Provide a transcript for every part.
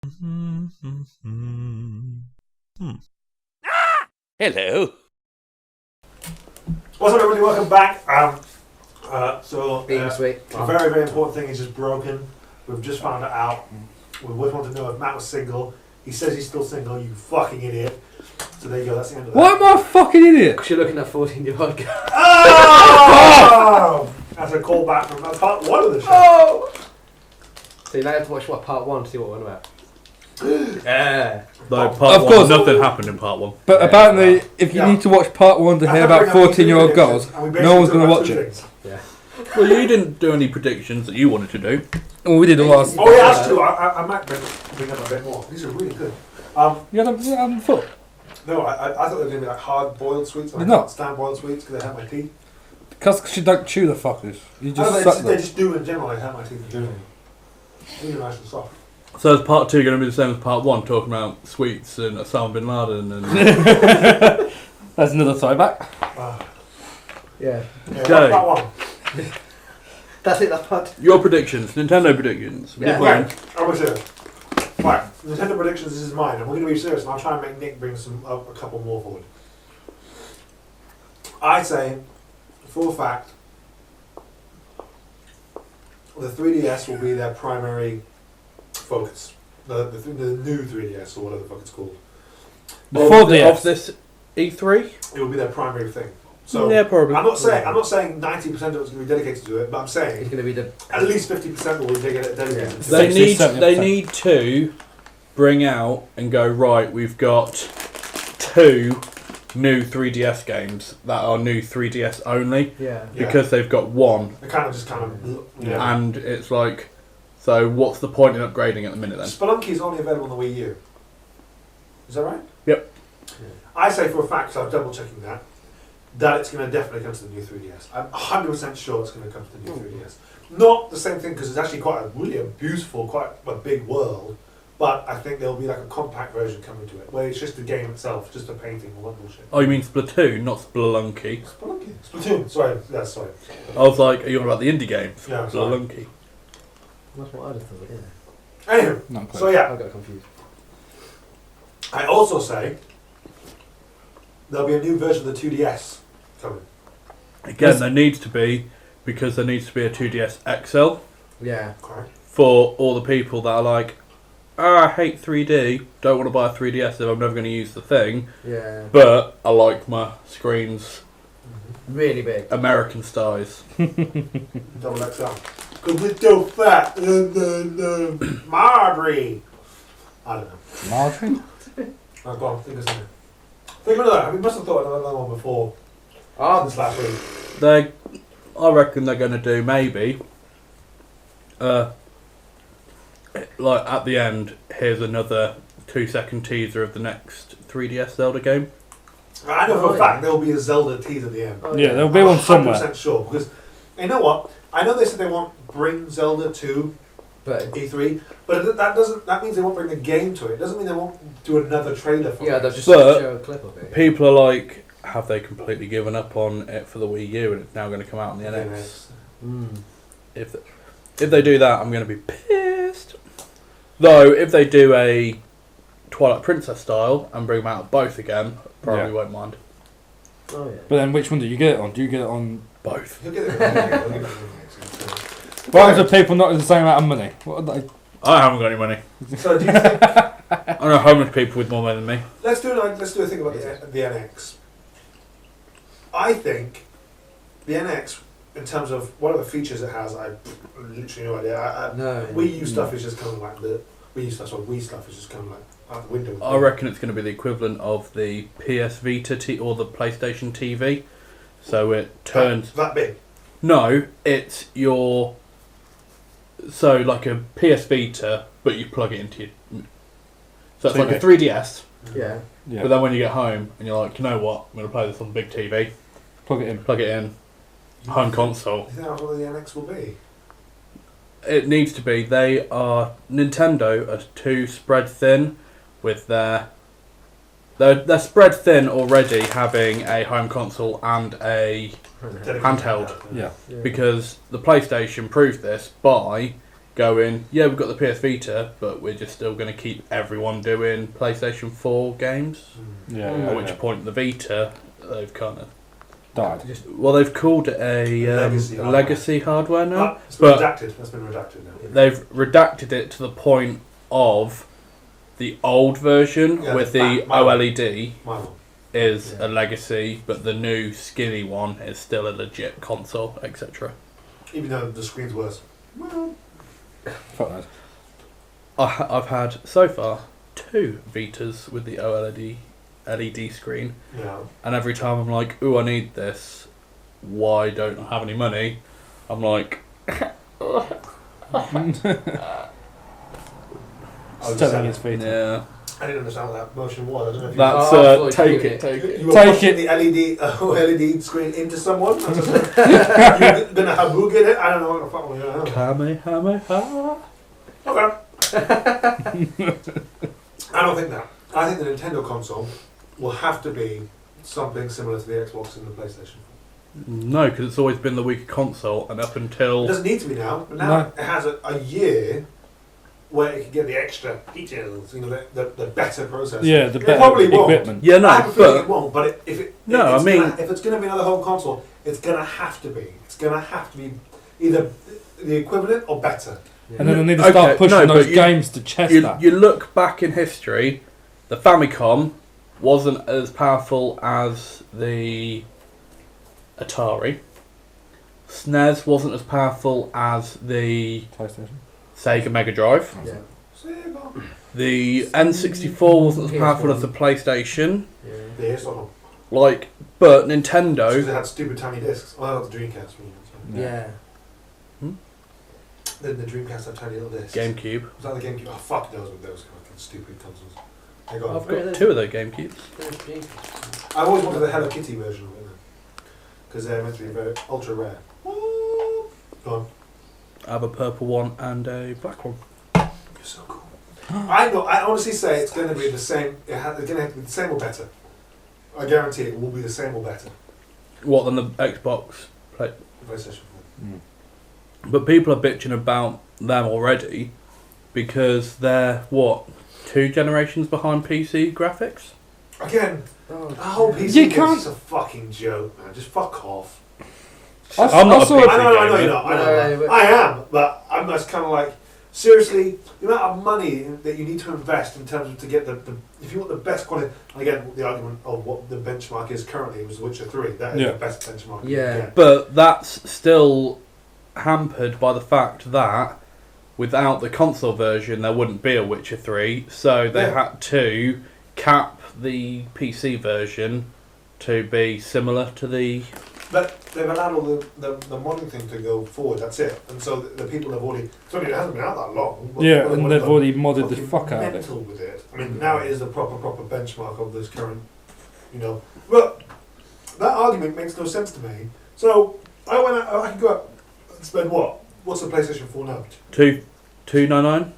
Hello. What's up, everybody? Welcome back. Sweet. A very, very important thing is just broken. We've just found it out. We both want to know if Matt was single. He says he's still single, you fucking idiot. So there you go, that's the end of that. Why am I a fucking idiot? Because you're looking at 14-year-old girl. Oh! That's a callback from part one of the show. Oh! So you now have to watch part one to see what we're on about. Yeah. Though part Of one, course. nothing happened in part one. But apparently, if you need to watch part one to hear about 14-year-old girls, no one's going to watch it. Yeah. Well, you didn't do any predictions that you wanted to do. Well, we did the last. Oh yeah, that's true. I might bring up a bit more. These are really good. You had them before? No, I thought they were going to be like hard-boiled sweets. They're I not. can't stand boiled sweets because they hurt my teeth. Because you don't chew the fuckers. You just They suck them. just do in general. They hurt my teeth. Really nice and soft. So is part two going to be the same as part one, talking about sweets and Osama bin Laden and... That's another throwback. Yeah. Yeah, Go. that one. That's it, that's part. Your predictions, Nintendo predictions. Yeah. Right, I will say right, Nintendo predictions, this is mine, and we're going to be serious, and I'll try and make Nick bring a couple more forward. I say, for a fact, the 3DS will be their primary focus. The new 3DS, or whatever the fuck it's called. Before Of this E3? It will be their primary thing. So, yeah, probably. I'm not saying 90% of it's going to be dedicated to it, but I'm saying It's going to be the... at least 50% will be dedicated to it. They need to bring out and go, right, we've got 2 new 3DS games that are new 3DS only. Yeah. Because they've got one. They kind of yeah. And it's like, so what's the point in upgrading at the minute then? Spelunky is only available on the Wii U. Is that right? Yep. Yeah. I say for a fact, so I'm double checking that it's going to definitely come to the new 3DS. I'm 100% sure it's going to come to the new 3DS. Not the same thing because it's actually quite a beautiful, quite a big world. But I think there'll be like a compact version coming to it, where it's just the game itself, just a painting or bullshit. Oh, you mean Splatoon, not Spelunky? Spelunky. Splatoon. Sorry. Yeah, sorry. I was like, are you on about the indie games? Yeah, sorry. Spelunky. That's what I'd have thought, yeah. Anyway, Not quite. so yeah, I got confused. I also say there'll be a new version of the 2DS coming. Again, there needs to be, because there needs to be a 2DS XL Yeah. Correct. for all the people that are like, I hate 3D, don't want to buy a 3DS if I'm never going to use the thing, Yeah. but I like my screens Really big. American size. Double XL. Because we're too fat. Marjorie. I don't know. Marjorie? Oh, go on, think of something. Think of another. We must have thought of another one before this last week. I reckon they're going to do maybe, like at the end, here's another 2-second teaser of the next 3DS Zelda game. I know for a fact there'll be a Zelda tease at the end. Oh, Yeah, there'll be one I'm somewhere. 100% sure. Because, you know what? I know they said they won't bring Zelda to But E3, but that means they won't bring the game to it. It doesn't mean they won't do another trailer for yeah, it. they'll just But show a clip of it. People are like, have they completely given up on it for the Wii U and it's now going to come out on the NX? If they do that, I'm going to be pissed. Though, if they do a Twilight Princess style and bring them out both again, probably won't mind. Oh, yeah. But then which one do you get it on? Do you get it on... Both. He'll get it. He'll get it. Why are people not the same amount of money? What are they? I haven't got any money. So do you think? I know homeless people with more money than me. Let's do a thing about the NX. I think the NX, in terms of what other features it has, I literally no idea. No. Wii U stuff is just kind of like Wii stuff is just kind of like out the window. I reckon it's going to be the equivalent of the PS Vita or the PlayStation TV. So it turns... that big. No, it's your... So like a PS Vita, but you plug it into your... So it's like a 3DS, Yeah. Yeah. but then when you get home and you're like, you know what, I'm going to play this on the big TV, Plug it in. home console. You think that's what the NX will be? It needs to be. Nintendo are too spread thin with their... They're spread thin already having a home console and a handheld. Yeah. Because the PlayStation proved this by going, yeah, we've got the PS Vita, but we're just still going to keep everyone doing PlayStation 4 games. Yeah. At which point the Vita, they've kind of died. well, they've called it a legacy hardware now. It's been But redacted. That's been redacted now. they've redacted it to the point of the old version with the OLED My one. is a legacy, but the new skinny one is still a legit console, etc. Even though the screen's worse. Well, Fuck that. I've had so far 2 Vitas with the OLED LED screen, yeah. and every time I'm like, ooh, I need this, why don't I have any money? I'm like, Telling his feet. yeah, I didn't understand what that motion was. I don't know if that's you- take it. you were Take pushing it. the LED screen into someone. You're gonna habooga it. I don't know what the fuck was going on. Kamehameha. Okay. I don't think that. I think the Nintendo console will have to be something similar to the Xbox and the PlayStation. No, because it's always been the weaker console, and up It until doesn't need to be now, but now No. it has a year where it can get the extra features, you know, the better processor. Yeah, the It better probably won't. equipment. yeah, I no, have a feeling it but won't, but if it's going to be another home console, it's going to have to be. It's going to have to be either the equivalent or better. And then they need to start pushing those games to chest that. you look back in history, the Famicom wasn't as powerful as the Atari. SNES wasn't as powerful as the PlayStation. Sega Mega Drive. Yeah. Sega. The N64 wasn't as powerful as the PlayStation. Yeah. Yes or no? Like, but Because Nintendo, they had stupid tiny discs. Well, that was the Dreamcast. Yeah. Then the Dreamcast had tiny little discs. GameCube. Was that the GameCube? Oh, fuck those fucking stupid consoles. They got I've got 2 of those GameCubes. I always wanted the Hello Kitty version of it because they're meant to be very ultra rare. Go on. I have a purple one and a black one. You're so cool. I honestly say it's going to be the same. It's going to have to be the same or better. I guarantee it will be the same or better. What, than the Xbox play? PlayStation 4. But people are bitching about them already because they're, 2 generations behind PC graphics? Again, Oh, the whole PC You is can't- just a fucking joke, man. Just fuck off. I'm not a I PC know you're gamer. not. No, I am, but I'm just kind of like, seriously, the amount of money that you need to invest in terms of to get the if you want the best quality, and again, the argument of what the benchmark is currently was Witcher 3. That is Yeah. the best benchmark. Yeah. You can get. But that's still hampered by the fact that without the console version there wouldn't be a Witcher 3, so they Yeah. had to cap the PC version to be similar to the... But they've allowed all the modding thing to go forward, that's it. And so the people have already, sorry, it hasn't been out that long. but Yeah, people and have they've gone already modded the fucking fuck out of it. mental with it. I mean, now it is the proper benchmark of this current, But that argument makes no sense to me. So I can go up and spend what? What's the PlayStation 4 now? $299?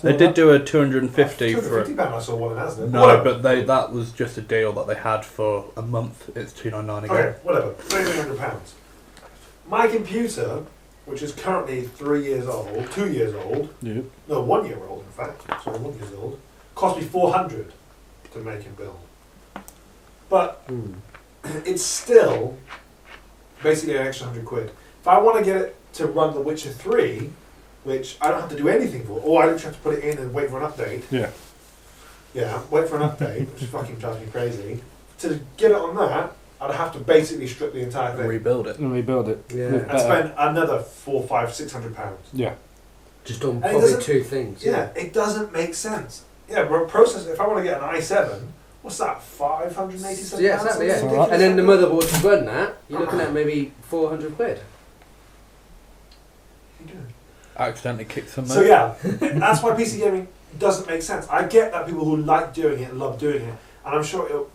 They did do a 250 for £250 I saw one in Asda. No, Whatever. but that was just a deal that they had for a month. It's $299 again. Okay, whatever. £300. My computer, which is currently 2 years old, Yep. no, 1 year old in fact, sorry, 1 year old, cost me $400 to make and build. But it's still basically an extra £100. If I want to get it to run The Witcher 3, which I don't have to do anything for, or I don't have to put it in and wait for an update. Yeah. Yeah, wait for an update, which fucking drives me crazy. To get it on that, I'd have to basically strip the entire thing. Rebuild it. And rebuild it. Yeah. With And better- spend another £400, £500, £600. Yeah. Just on And it probably doesn't- 2 things. Yeah, it doesn't make sense. Yeah, but process. If I want to get an i7, what's that? £587. Yeah, exactly. Yeah. Alright. And then the motherboard to run that, you're looking at maybe £400. Accidentally kicked some. So yeah, that's why PC gaming doesn't make sense. I get that people who like doing it and love doing it, and I'm sure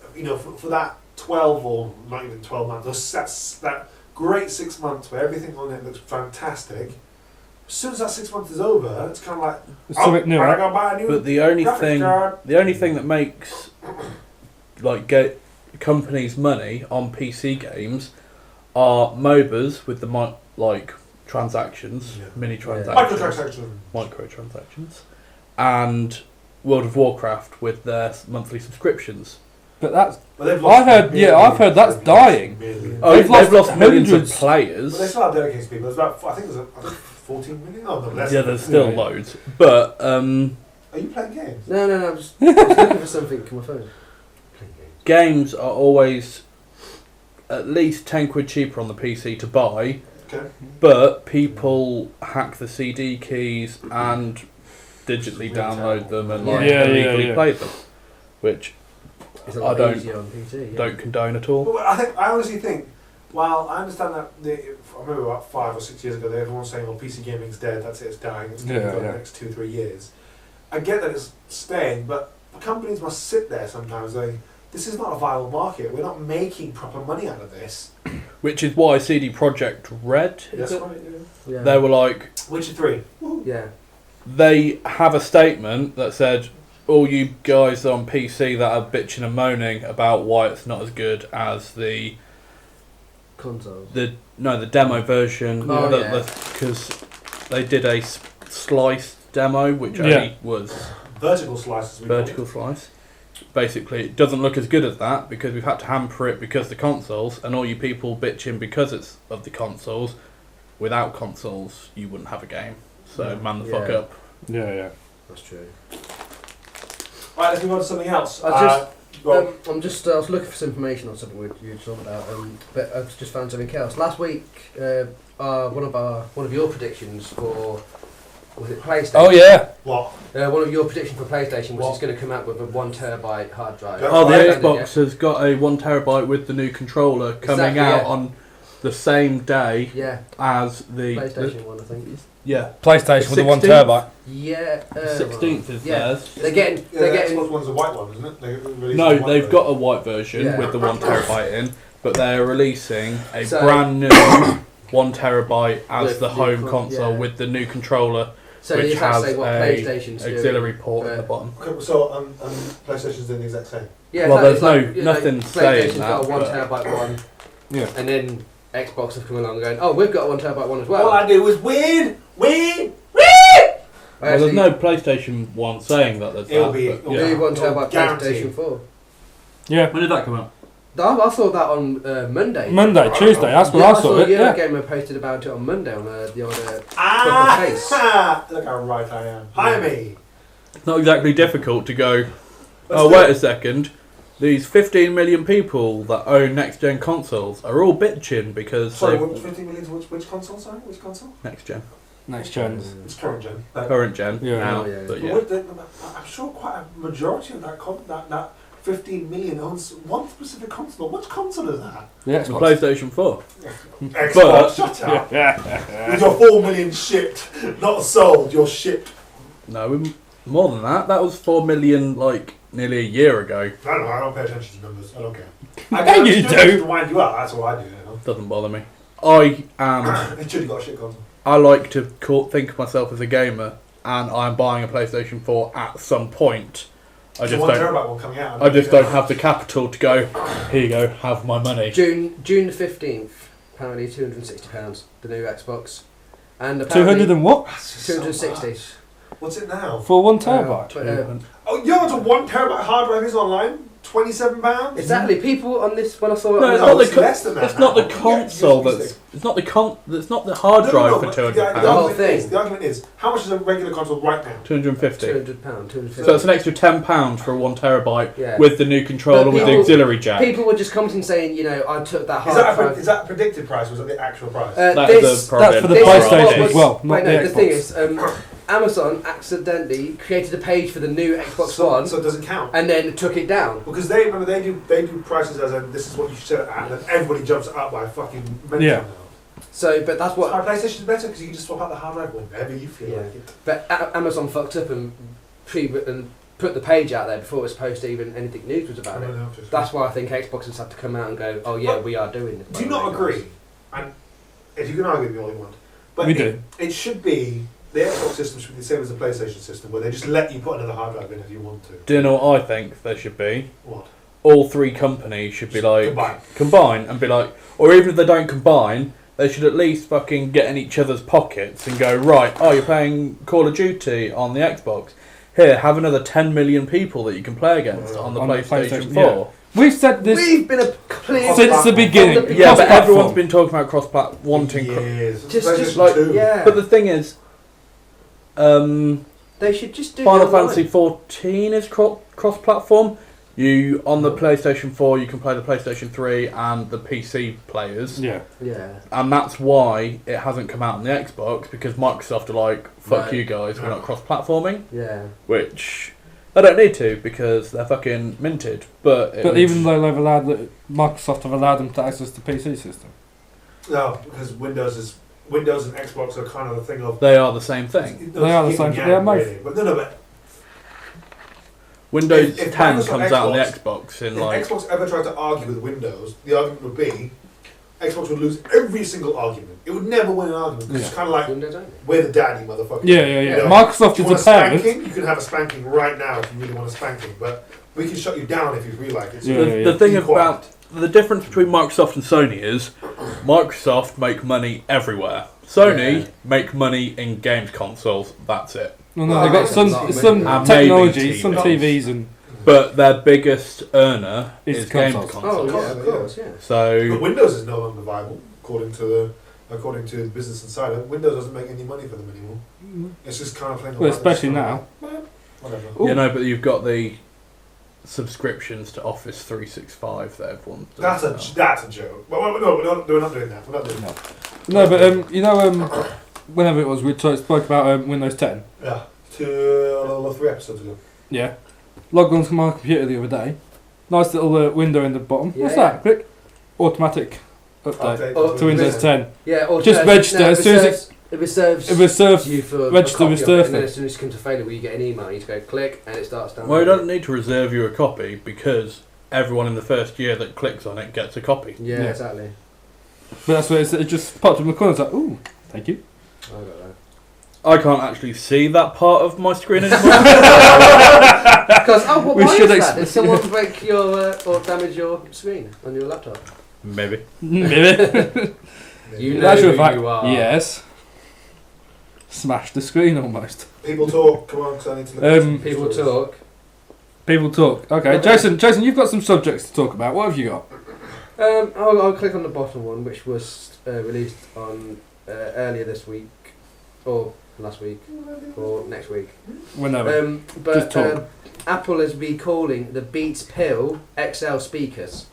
for that 12 or not even 12 months, that great 6 months where everything on it looks fantastic. As soon as that 6 months is over, it's kind of like Something new, I right? gotta buy a new But the only graphics card. thing that makes get companies money on PC games are MOBAs with the transactions, mini Microtransactions. microtransactions, and World of Warcraft with their monthly subscriptions. But that's. Well, I've heard that's dying. Oh, they've lost millions of players. Well, they still have dedicated people. There's about, I think there's 14 million. Oh, no, less. Yeah, there's still loads. But Are you playing games? No, I'm just looking for something on my phone. games are always at least 10 quid cheaper on the PC to buy. Okay. But people hack the CD keys and digitally download them and illegally play them, which I don't condone at all. But I honestly think, while I understand that, I remember about 5 or 6 years ago, everyone was saying, "Well, PC gaming's dead. That's it. It's dying. It's going to go the next 2-3 years." I get that it's staying, but companies must sit there sometimes going, "This is not a viable market. We're not making proper money out of this." Which is why CD Projekt Red, Yeah. they were like, Witcher 3. Yeah. they have a statement that said, all you guys on PC that are bitching and moaning about why it's not as good as the consoles. the demo version, because they did a slice demo which only was vertical slices. Vertical slice. Basically, it doesn't look as good as that because we've had to hamper it because the consoles, and all you people bitching because it's of the consoles. Without consoles, you wouldn't have a game. So man the fuck up. Yeah. That's true. Right, let's move on to something else. I was looking for some information on something you were talking about, but I've just found something else. Last week, one of your predictions for, was it PlayStation? Oh yeah. What? One of your predictions for PlayStation was it's going to come out with a 1 terabyte hard drive. The Xbox has got a 1 terabyte with the new controller coming out on the same day as the PlayStation one, I think. Yeah. PlayStation with the 1 terabyte. Yeah. 16th is theirs. They're getting. Xbox one's a white one, isn't it? No, they've got a white version with the 1 terabyte in, but they're releasing a brand new 1 terabyte as the home console with the new controller, which has a auxiliary port at the bottom. Okay, so PlayStation's doing the exact same. Yeah. Well, there's nothing saying PlayStation's that. got a 1 terabyte one. Yeah. And then Xbox have come along and going, oh, we've got a 1 terabyte one as well. All I do is win. Well, there's no PlayStation 1 saying that there's It'll be 1 terabyte PlayStation 4. Yeah. When did that come out? I saw that on Monday. Tuesday, that's when I saw it. Yeah, Gamer posted about it on Monday on the old face. Look how right I am. Hire me. It's not exactly difficult to go, wait a second, these 15 million people that own next-gen consoles are all bitching because... Sorry, 15 million to which console, sorry? Which console? Next-gen. Next gen. It's current gen. Current gen. Yeah. Now, But I'm sure quite a majority of that 15 million owns one specific console. Which console is that? The PlayStation 4. Xbox, shut up. With your 4 million shipped, not sold, you're shipped. No, more than that. That was 4 million, nearly a year ago. I don't pay attention to numbers. I don't care. You do. To wind you up, that's what I do. Doesn't bother me. I am... It should have got a shit console. I like to think of myself as a gamer, and I'm buying a PlayStation 4 at some point. I just don't have the capital to go, here you go, have my money. June the 15th, apparently £260, the new Xbox. And 200 and what? 260. What's it now? For 1 terabyte? Oh, you know what a 1 terabyte hard drive is online? £27? Exactly. People on this, when I saw it, no, it's not the console it's not the hard drive for £200. The argument is, how much is a regular console right now? £250. So it's an extra £10 for a 1 terabyte with the new controller with the auxiliary jack. People were just commenting saying, I took that hard drive. Is that a predicted price or is that the actual price? That's for the PlayStation as well, not the Xbox. The thing is, Amazon accidentally created a page for the new Xbox One, so it doesn't count, and then took it down because they do prices as this is what you should set it at, and then everybody jumps it up by fucking mental now. So, but that's what PlayStation's better because you can just swap out the hard drive whenever you feel like it. But Amazon fucked up and put the page out there before it was supposed to even anything news was about it. That's why I think Xbox has had to come out and go, oh yeah, we are doing this. Do you not agree? And if you can argue with me all you want, but we do. It should be. The Xbox system should be the same as the PlayStation system, where they just let you put another hard drive in if you want to. Do you know what I think there should be? What? All three companies should be combine and be or even if they don't combine, they should at least fucking get in each other's pockets and go, right, oh, you're playing Call of Duty on the Xbox. Here, have another 10 million people that you can play against on the PlayStation 4. Yeah. We've said this. We've been a clear since the beginning. Yeah, but everyone's been talking about wanting. Just like, yeah. But the thing is, they should just do Final Fantasy 14 is cross-platform. You on the PlayStation 4, you can play the PlayStation 3 and the PC players. Yeah. And that's why it hasn't come out on the Xbox, because Microsoft are like, fuck you guys, we're not cross-platforming. Yeah. Which they don't need to, because they're fucking minted. But even though they've allowed Microsoft have allowed them to access the PC system. No, because Windows and Xbox are kind of the thing of. They are the same thing. They are the same thing. Yeah, really. But but Windows if 10 Microsoft comes out on the Xbox in like. If Xbox ever tried to argue with Windows, the argument would be Xbox would lose every single argument. It would never win an argument, because it's kind of like we're the daddy, motherfucker. Yeah. You know, Microsoft is the parent. You can have a spanking right now if you really want a spanking, but we can shut you down if you feel like it. So the thing about the difference between Microsoft and Sony is Microsoft make money everywhere. Sony make money in games consoles. That's it. No, they've got some technology, some TVs, and but their biggest earner is game consoles. Oh, yeah, of course, yeah. So, but Windows is no longer viable, according to the Business Insider. Windows doesn't make any money for them anymore. It's just kind of playing. Well, especially now. Whatever. You know, but you've got the subscriptions to Office 365 that everyone does. That's a joke. But no, we're not doing that. We're not doing that. No, but whenever it was, we spoke about Windows 10. Yeah, 3 episodes ago. Yeah. Logged onto my computer the other day. Nice little window in the bottom. Yeah, What's that? Click. Automatic update to Windows 10. Yeah, or just register as soon as it reserves you for register with Surface. And then as soon as it comes to failure, where you get an email, you just go click and it starts down. Well, you don't need to reserve you a copy, because everyone in the first year that clicks on it gets a copy. Yeah, exactly. But that's where it just popped up in the corner. It's like, ooh, thank you. I got that. I can't actually see that part of my screen anymore. Because why is that? Did someone break your or damage your screen on your laptop? Maybe. You know who you are. Yes. Smashed the screen almost. People talk. Come on, because I need to look at People talk. People talk. Okay, Jason, you've got some subjects to talk about. What have you got? I'll click on the bottom one, which was released on earlier this week, or last week, or next week. Whenever. But Apple is recalling the Beats Pill XL speakers.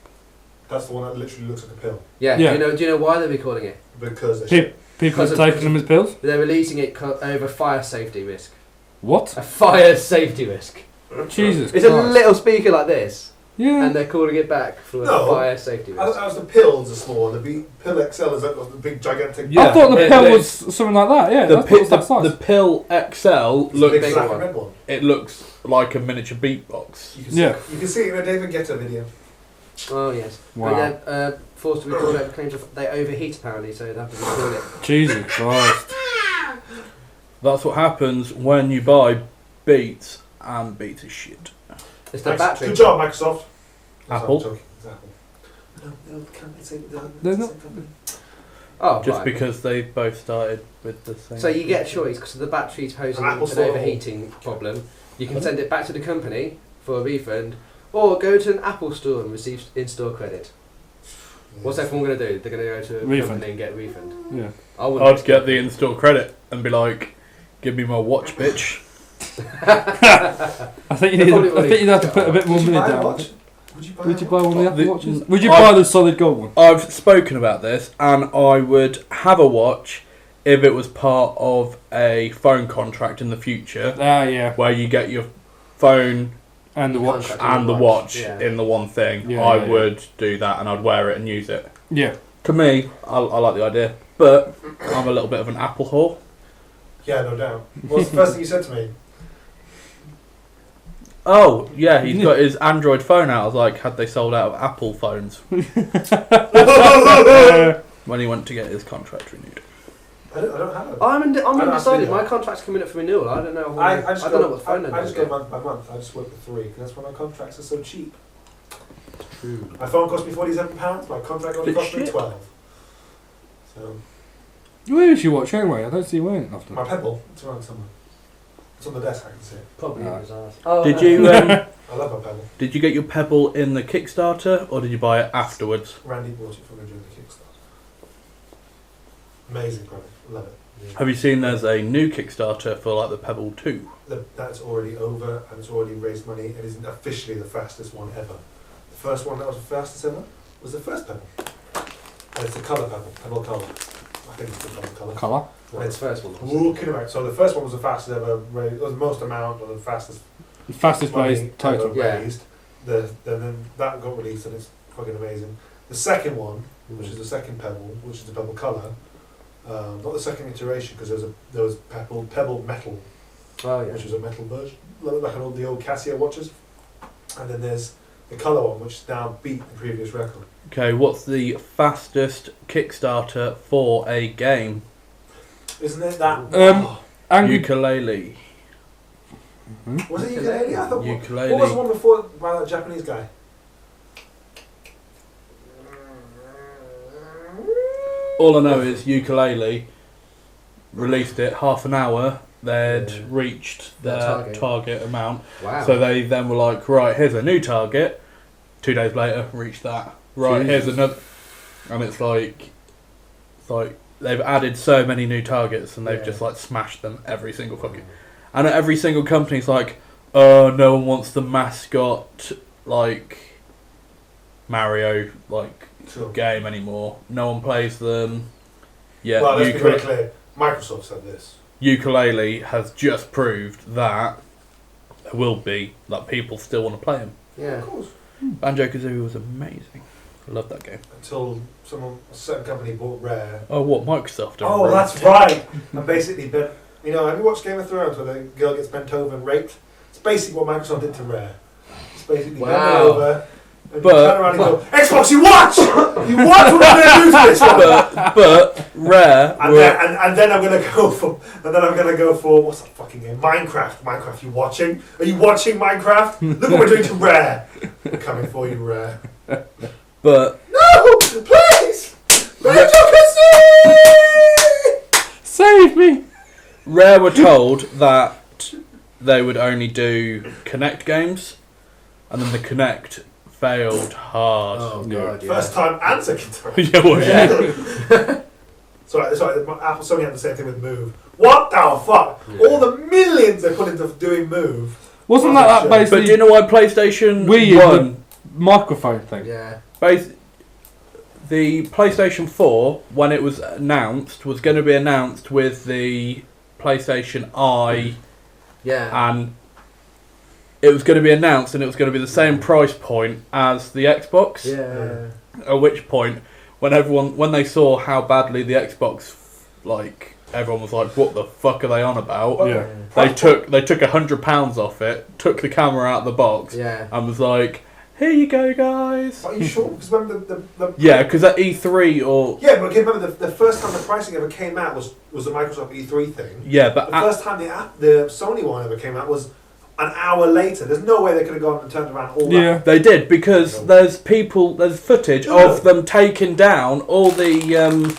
That's the one that literally looks like a pill. Yeah. Do you know why they're recalling it? Because people have taken them as pills? They're releasing it over fire safety risk. What? A fire safety risk. Jesus It's Christ. a little speaker like this. Yeah. And they're calling it back for a fire safety risk. As the pills are small, the pill XL is like the big gigantic. I thought the pill was something like that. Yeah, the pill XL looks big black and red one. It looks like a miniature beatbox. You can see it in a David Guetta video. Oh yes. Wow. But they're forced to record it. Claims they overheat apparently, so they have to record it. Jesus Christ. That's what happens when you buy Beats, and Beats is shit. It's the battery. Good job, Microsoft. Apple. No, can't say that. They're not. Oh, just right. because they both started with the same. So you get a choice because the battery's posing an overheating problem. You can send it back to the company for a refund, or go to an Apple store and receive in-store credit. What's everyone going to do? They're going to go to a company and get a refund. Yeah. I'd get the in-store credit and be like, "Give me my watch, bitch." I think you'd have to put a bit more money down. Would you buy one of the Apple Watches? Would you buy the solid gold one? I've spoken about this, and I would have a watch if it was part of a phone contract in the future. Yeah. Where you get your phone and the watch in the one thing. Yeah, I would do that, and I'd wear it and use it. Yeah. To me, I like the idea, but I'm a little bit of an Apple whore. Yeah, no doubt. What's the first thing you said to me? Oh, yeah, he's got his Android phone out. I was like, had they sold out of Apple phones? When he went to get his contract renewed. I don't have it. I'm undecided. My contract's coming up for renewal. I don't know. I don't know what phone I just go month by month. I just work for 3 because that's why my contracts are so cheap. True. My phone cost me £47. My contract only cost me 12. So, Where is you watch anyway? I don't see you wearing it often. my Pebble, it's around somewhere. It's on the desk, I can see it. Probably No. in his ass. Oh, Did you I love my Pebble. did you get your Pebble in the Kickstarter or did you buy it afterwards? Randy bought it for me during the Kickstarter. Amazing product. Love it. Have you seen there's a new Kickstarter for like the Pebble 2? That's already over and it's already raised money and is officially the fastest one ever. The first one that was the fastest ever was the first Pebble. And it's the colour Pebble, Pebble Colour. I think it's the colour. Colour? Well, it's first one. Walking around. So the first one was the fastest ever raised, or the most amount, or the fastest The fastest money raised total. ever raised. Then that got released and it's fucking amazing. The second one, which is the second Pebble, which is the Pebble Colour, not the second iteration because there was Pebble Metal, Oh, yeah. which was a metal version, like the old Casio watches, and then there's the colour one, which now beat the previous record. Okay, what's the fastest Kickstarter for a game? Isn't it that? Angry. Ukulele. Was it ukulele? I thought. Ukulele. What was the one before by that Japanese guy? All I know is Ukulele released it half an hour. They'd reached their target amount. Wow. So they then were like, right, here's a new target. 2 days later, reached that. Right, Jesus. here's another. And it's like they've added so many new targets and they've just like smashed them every single fucking. And every single company's like, oh, no one wants the mascot like Mario like game anymore. No one plays them. Yeah, Well, let's be very clear. Microsoft said this. Ukulele has just proved that there will be that people still want to play them. Yeah. Of course. Banjo-Kazooie was amazing. I love that game. Until a certain company bought Rare. Oh, what, Microsoft? Oh, that's right. And basically, have you watched Game of Thrones where the girl gets bent over and raped? It's basically what Microsoft did to Rare. It's basically bent her over and you turn around and go, Xbox, you watch! You watch what I'm going to do to this one! But Rare. And then I'm going to go for what's that fucking game? Minecraft, you watching? Are you watching Minecraft? Look what we're doing to Rare. We're coming for you, Rare. But no, please, Save me! Rare were told that they would only do Kinect games, and then the Kinect failed hard. Oh god, yeah. First time and second time. Yeah, well, yeah. Sorry, Sony had the same thing with Move. What the fuck? Yeah. All the millions they put into doing Move. Wasn't that basically But do you know why PlayStation Wii One? the microphone thing? Yeah. The PlayStation 4, when it was announced, was going to be announced with the PlayStation Eye, and it was going to be announced, and it was going to be the same price point as the Xbox. Yeah. At which point, when they saw how badly the Xbox, like everyone was like, "What the fuck are they on about?" Yeah. They took £100 off it, took the camera out of the box, and was like, "Here you go, guys." Are you sure? Because remember the Yeah, because at E3 or yeah, but remember the first time the pricing ever came out was the Microsoft E3 thing. yeah, but The first time the Sony one ever came out was an hour later. There's no way they could have gone and turned around all that. they did, because there's footage of them taking down all the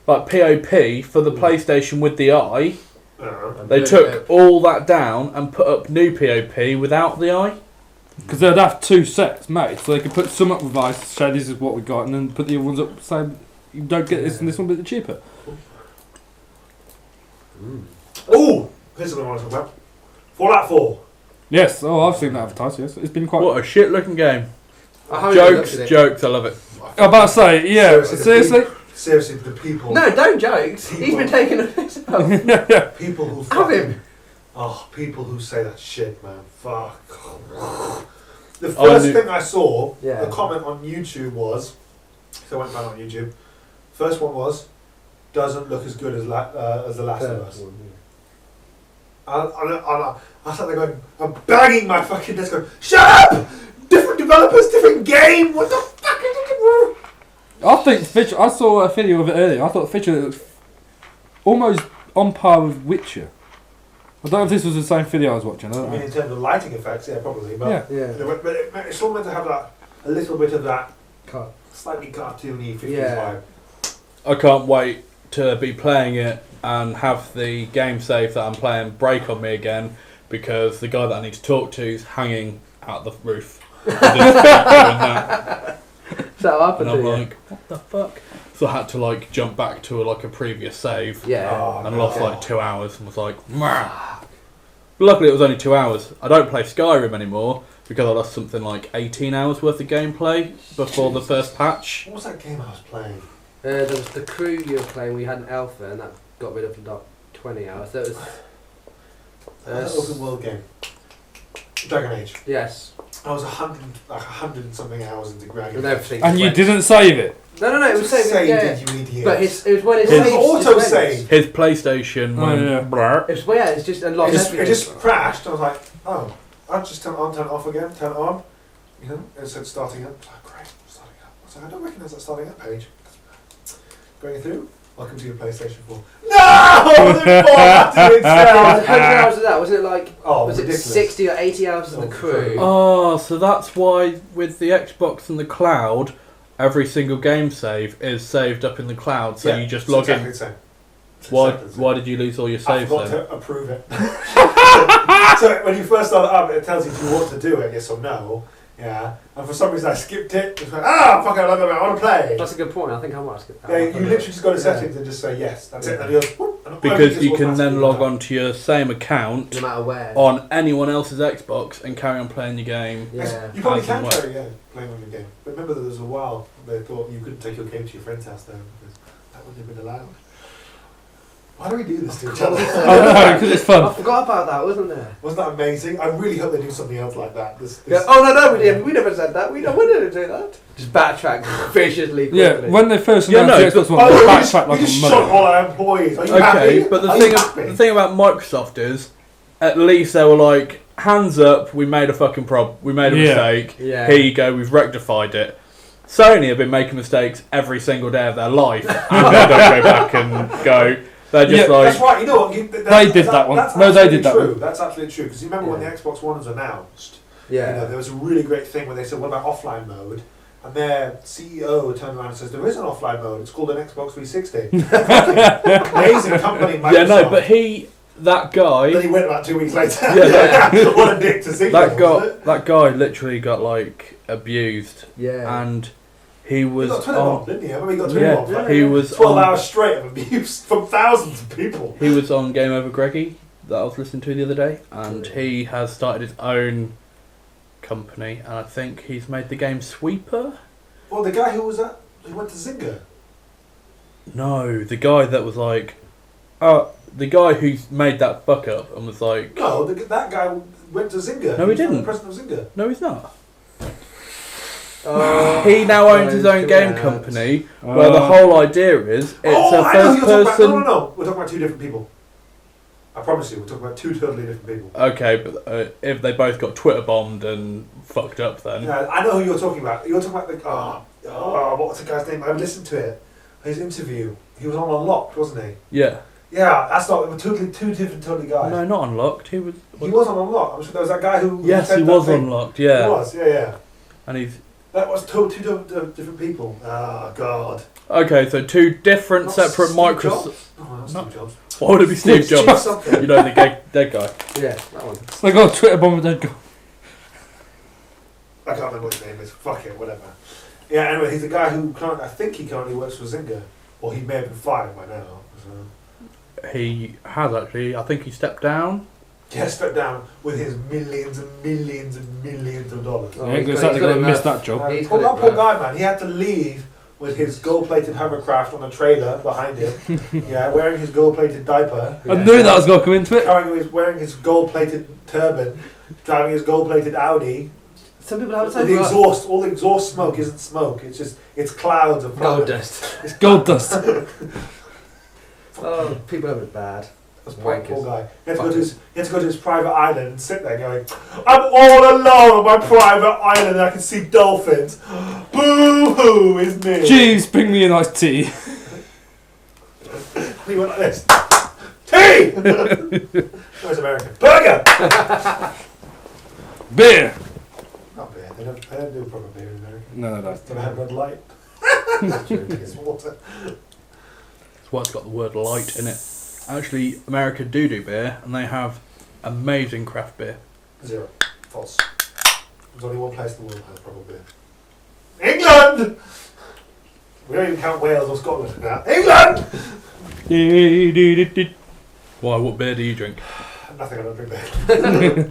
like POP for the PlayStation with the Eye. They took all that down and put up new POP without the Eye. Because they'd have two sets made, so they could put some up with Ice, say this is what we got, and then put the other ones up, say you don't get this and this one, but they're cheaper. Oh, here's something I want to talk about. Fallout 4. Yes, I've seen that advertised, yes. It's been quite... What a shit looking game. Jokes, I love it. I'm about to say, yeah, seriously? Seriously, the people. No, don't jokes. He's been taking a piss about. People who Have him. Oh, people who say that shit, man. Fuck. The first thing I saw, the comment on YouTube was, so I went back on YouTube. First one was, doesn't look as good as The Last of Us. I sat there going, I'm banging my fucking desk going, shut up! Different developers, different game, what the fuck is it? I think Fisher, I saw a video of it earlier, I thought Fisher looked almost on par with Witcher. I don't know if this was the same video I was watching. I don't know. In terms of lighting effects, yeah, probably. But, but it's all meant to have that, a little bit of that slightly cartoony 50s vibe. I can't wait to be playing it and have the game save that I'm playing break on me again because the guy that I need to talk to is hanging out the roof. With his feet doing that. So happened And I'm to you? like, what the fuck? So I had to like jump back to a previous save Yeah. and lost like 2 hours and was like, meh. But luckily it was only 2 hours. I don't play Skyrim anymore because I lost something like 18 hours worth of gameplay before the first patch. What was that game I was playing? There was the crew you were playing. We had an alpha, and that got rid of in like 20 hours. That was. That open world game. Dragon Age. Yes. I was 100 and something hours into Dragon And Age. everything. And you went. didn't save it. No, it was saving. Saved Yeah. it, you idiot. But it was when it It was saved. auto save. His PlayStation Oh, went yeah. blur. It's it's just unlocked It everything. just crashed. I was like, oh, I'll just turn it on, turn it off again, turn it on. You know, it said starting up. I was like, great, starting up. I was like, I don't recognise that starting up page. Going through. Welcome to your PlayStation 4. No! The formatting How itself! many hours was that? Was it like? Oh, Was ridiculous. it 60 or 80 hours in the Oh, crew? Oh, so that's why with the Xbox and the cloud, every single game save is saved up in the cloud. So Yeah, you just it's log exactly in. the same. It's Why? exactly the same. Why did you lose all your I saves forgot then? to approve it. So when you first start it up, it tells you if you want to do it, yes or no. Yeah. And for some reason I skipped it. Just went, fuck it, I want to play. That's a good point. I think I might skip that. Yeah, you literally just go to settings and just say yes. That's it. And you go, whoop, and Because everything you just can then automatically log done. on to your same account No matter where. on anyone else's Xbox and carry on playing your game. Yeah. You probably As can and when. carry playing on your game. But remember there was a while they thought you couldn't take your game to your friend's house then because that wouldn't have been allowed. Why do we do this to each other? Because it's I fun. forgot about that, wasn't there? Wasn't that amazing? I really hope they do something else like that. Yeah. Oh no, we didn't. We never said that. We didn't do that. Just backtrack viciously. Yeah, quickly. when they first Yeah, announced no, the Xbox One, Oh, they we just backtracked like a shot mother. all our employees. Are you Okay, happy? but the Are thing, you happy? the thing about Microsoft is, at least they were like, hands up, we made a fucking we made a Yeah. mistake. Yeah. Here you go, we've rectified it. Sony have been making mistakes every single day of their life, and they don't go back and go. They're just Yeah, like, That's right. You know what? They did that one. That's No, they absolutely did that true. one. That's absolutely true. Because you remember when the Yeah. Xbox One was announced? Yeah. You know, there was a really great thing where they said, "What about offline mode?" And their CEO turned around and says, "There is an offline mode. It's called an Xbox 360." Amazing company, Microsoft. yeah, no, but that guy, Then he went about 2 weeks later. Yeah, What a dick to see. that guy literally got like abused, Yeah. and he was He got Twitter bombed, on, didn't he? I remember he got Twitter bombed. yeah, Like he was 12 on, hours straight of abuse from thousands of people. he was on Game Over Greggy that I was listening to the other day, and he has started his own company, and I think he's made the game Sweeper. Well, the guy who was at, who went to Zynga. No, the guy that was like, the guy who made that fuck up and was like, No, that guy went to Zynga. No, he was now didn't. The president of Zynga. no, he's not. Oh, He now owns his own game congrats. company, where the whole idea is it's I a know who first you're talking about. person. No. We're talking about two different people. I promise you, we're talking about two totally different people. Okay, but if they both got Twitter bombed and fucked up, then Yeah, I know who you're talking about. You're talking about the what was the guy's name? I listened to it. His interview. He was on Unlocked, wasn't he? yeah, Yeah, that's not. We're two different totally guys. no, not unlocked. He was. He was on Unlocked. I'm sure there was that guy who. Yes, said he that was thing. unlocked. He Yeah, was. Yeah. and he's That was two different people. Oh God. okay. So two different Not separate Steve Microsoft. Jobs? No, not No. Steve Jobs. Why would it be Steve Steve Jobs? something. You know the dead guy. Yeah, that one. They got a Twitter bomb with dead guy. I can't remember what his name is. Fuck it, whatever. Yeah, anyway, he's the guy who I think he currently works for Zynga. Or he may have been fired by now. So. He has actually. I think he stepped down. Yeah, stepped down with his millions and millions and millions of dollars. Oh, You ain't he's exactly got it going to miss rough. that job. He's Poor, got it that poor rough. guy, man. He had to leave with his gold-plated hovercraft on a trailer behind him. Yeah, wearing his gold-plated diaper. I knew that was going to come into it. Wearing his gold-plated turban. Driving his gold-plated Audi. Some people have it All so the rough. exhaust, all the exhaust smoke isn't smoke. It's clouds of Gold product. dust. It's Gold dust. Oh, people have it bad. That's poor Wankers. guy. He had to go to his private island and sit there going, I'm all alone on my private island and I can see dolphins. Boo-hoo is me. Jeeves, bring me a nice tea. And he went like this. Tea! No, it's American. Burger! Beer. Not beer. They don't do proper beer in America. No, no. They have Red Light. That's true. It's water. why it's got the word light in it. Actually, America do beer, and they have amazing craft beer. 0. False. There's only one place in the world that has proper beer. England! We don't even count Wales or Scotland now. England! Why, what beer do you drink? Nothing, I don't drink beer.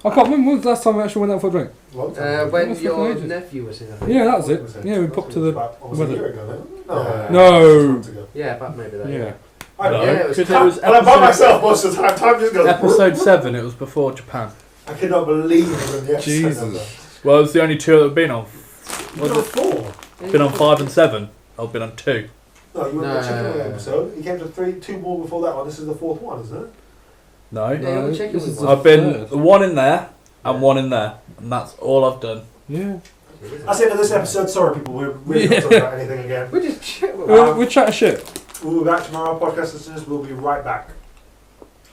I can't remember when was the last time we actually went out for a drink. Long time. When That's your fucking ages. nephew was here. I think. Yeah, that was it. Yeah, we popped to the. About, what was it, a weather. year ago then? No. No. 6 months ago. Yeah, but maybe that. Yeah. I don't No, know. Yeah, it was because it was And I'm by myself most of the time. Time just goes. episode 7, it was before Japan. I cannot believe it when the episode Jesus. number. Well, it was the only 2 that have been on. You got 4. Been on 5 and 7. I've been on 2. No, you went No. to chicken wing episode. You came to 2 more before that one. This is the 4th one, isn't it? No. Yeah, No, we'll check this it is with the I've been third. 1 in there and Yeah. 1 in there. And that's all I've done. Yeah. That's the end of this episode. Sorry, people. We're really not talking about anything again. We just check. We're chatting shit. We'll be back tomorrow. Podcast listeners, we'll be right back.